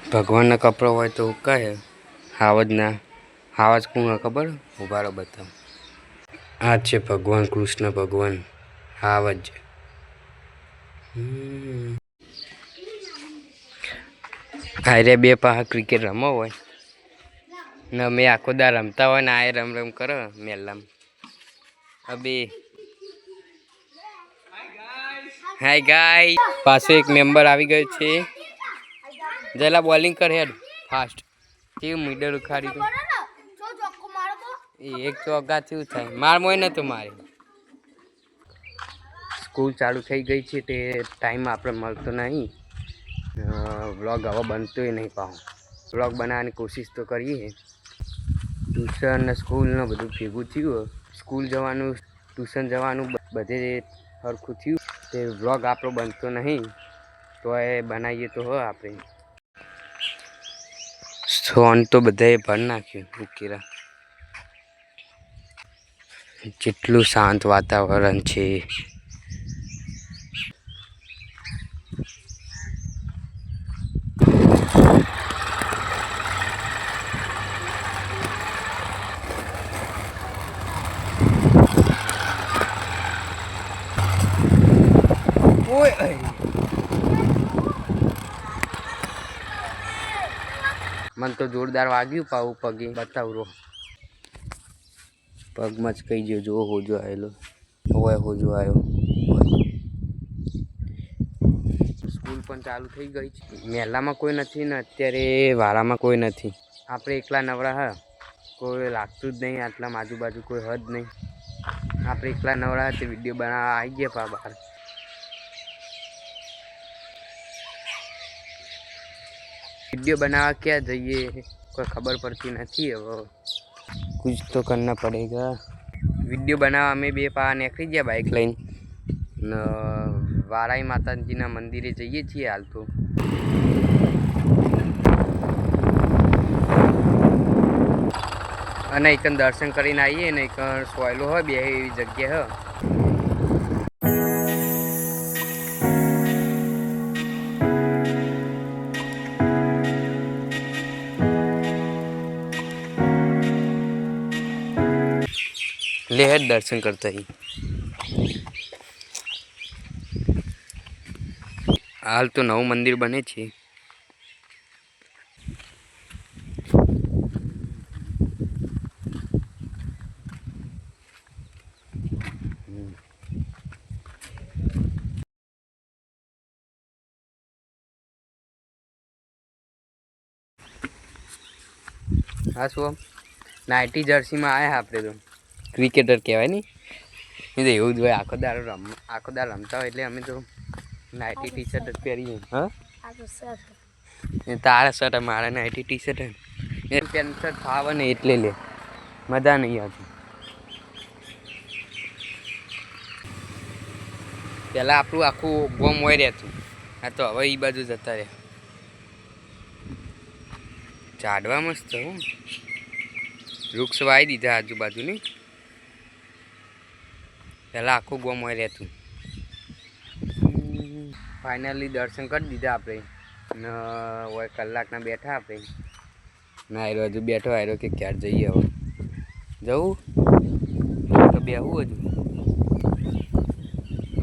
ભગવાનના કપડો હોય તો કહે હાવજના હાવજ કોણ ખબર ઉભારો બતાવ આ છે ભગવાન કૃષ્ણ ભગવાન હાવજ આરે બે પાહા ક્રિકેટ રમો હોય ને અમે આખો દા રમતા હોય ને આ રમ રમ કરો મેલામ અબે હાય ગાય પાસે એક મેમ્બર આવી ગયો છે જલા બોલિંગ કર હેડ ફાસ્ટ કેવું મિડલ ઉખાડી તો એક ચોગ્ગા થયું થાય માર મોય નતો મારે સ્કૂલ ચાલુ થઈ ગઈ છે તે ટાઈમ આપણે મળતો નહીં વ્લોગ હવે બનતોય નહીં પાહો વ્લોગ બનાવવાની કોશિશ તો કરીએ ટ્યુશન ને સ્કૂલ ને બધું ભેગું થયું સ્કૂલ જવાનું ટ્યુશન જવાનું બધે સરખું થયું તે વ્લોગ આપણો બનતો નહીં તો એ બનાવીએ તો હોય આપણે સોન તો બધાએ ભર નાખ્યું ઉકેરા જેટલું શાંત વાતાવરણ છે મને તો જોરદાર વાગ્યું પાવું પગે બતાવરો પગમાં જ કહી ગયો જો હોજો આવેલો હોય હોજો આવ્યો સ્કૂલ પણ ચાલુ થઈ ગઈ છે મેલામાં કોઈ નથી ને અત્યારે વાળામાં કોઈ નથી આપણે એકલા નવરા હા કોઈ લાગતું જ નહીં આટલામાં આજુબાજુ કોઈ હદ નહીં આપણે એકલા નવરા તે વિડીયો બનાવવા આવી ગયા પા બહાર वीडियो बनावा क्या चाहिए कोई खबर पड़ती नहीं अब कुछ तो करना पड़ेगा वीडियो बनावा में बे पा निकली गया बाइक लाइन वाराई माता जी ना मंदिरे जाइए छे हाल तो अने एक दर्शन करीने आइए ने एक सोयलो हो बे एवी जग्या है ले दर्शन करता ही हाल तो नव मंदिर बने छे हाँ शुभम नाइटी जर्सी में आया आपने तो क्रिकेटर कहवाय नहीं तो એવું જ હોય આખો દાર રમતા હોય એટલે અમે તો નાઇટી ટી શર્ટ જ પહેરીએ હા એ તારા શર્ટ મારા નાઇટી ટી શર્ટ એ પેન્ટ શર્ટ ફાવે ને એટલે લે મજા નહીં આવતી પહેલાં આપણું આખું ગોમ હોય રહેતું આ તો હવે એ બાજુ જતા રહ્યા ઝાડવા મસ્ત હો વૃક્ષ વાવી દીધા આજુબાજુની पहला आखू गोम हो रहतु फाइनली दर्शन कर दीधा आपणे वो कलाकना बैठा आपणे ना आरो हजू बैठो आरो कि क्यार जईए हवे जवू तो बेहू हजू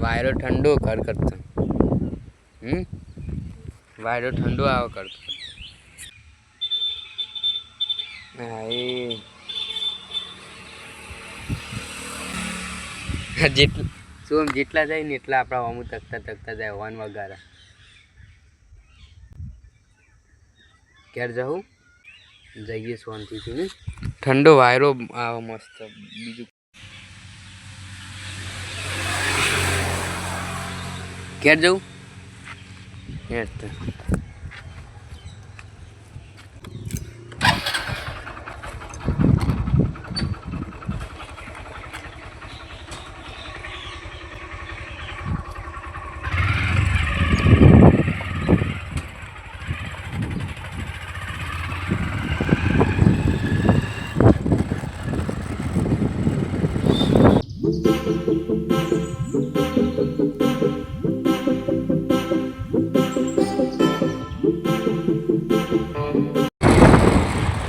वायरो ठंडो कर करतो वायरो ठंडो आव करतो हाँ जेटला जाए ने एटला आपड़ा अमु तकता तकता जाए वन वगारा क्यार जाऊँ जाइए शांति थी ठंडो वायरो आव मस्त बीजू क्यार जाऊँ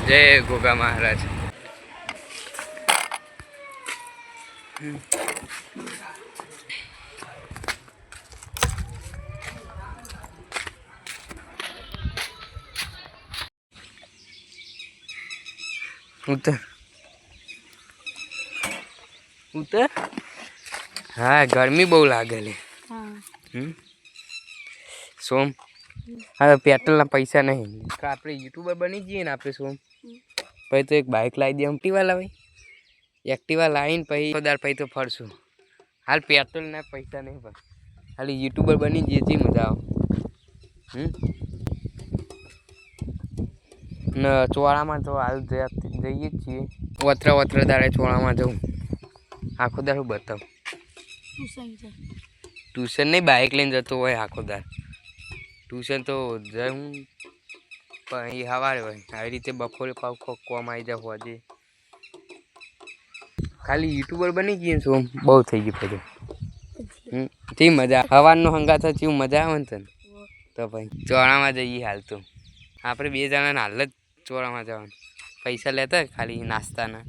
જય ગોગા મહારાજ. ઉતર ઉતર. હા ગરમી બહુ લાગે લે. સોમ હવે પેટ્રોલના પૈસા નહીં. આપણે યુટ્યુબર બની જઈએ ને આપણે સોમ પછી તો એક બાઇક લાવી દઈએ. એક્ટિવા લાવી. એક્ટિવા લાવીને પછી તો ફરશું. હાલ પેટ્રોલના પૈસા નહીં પણ ખાલી યુટ્યુબર બની જઈએ જે મજા આવે. ને ચોળામાં તો હાલ જઈએ જ છીએ. વતરા દાડે ચોળામાં જવું. આખો દાડું બતાવ. ટ્યુશન નહીં બાઇક લઈને જતો હોય આખો દાડ. ટ્યુશન તો હું પણ એ સવારે હોય આવી રીતે બપોરે પાવ કોમ આવી જાય હોજે. ખાલી યુટ્યુબર બની ગયું છું બહુ થઈ ગયું બધું. તે મજા સવારનો હંગા તો જેવું મજા આવે ને તને તો ભાઈ ચોળામાં જઈએ. હાલ તો આપણે 2 જણાને હાલ જ ચોળામાં જવાનું. પૈસા લેતા ખાલી નાસ્તાના.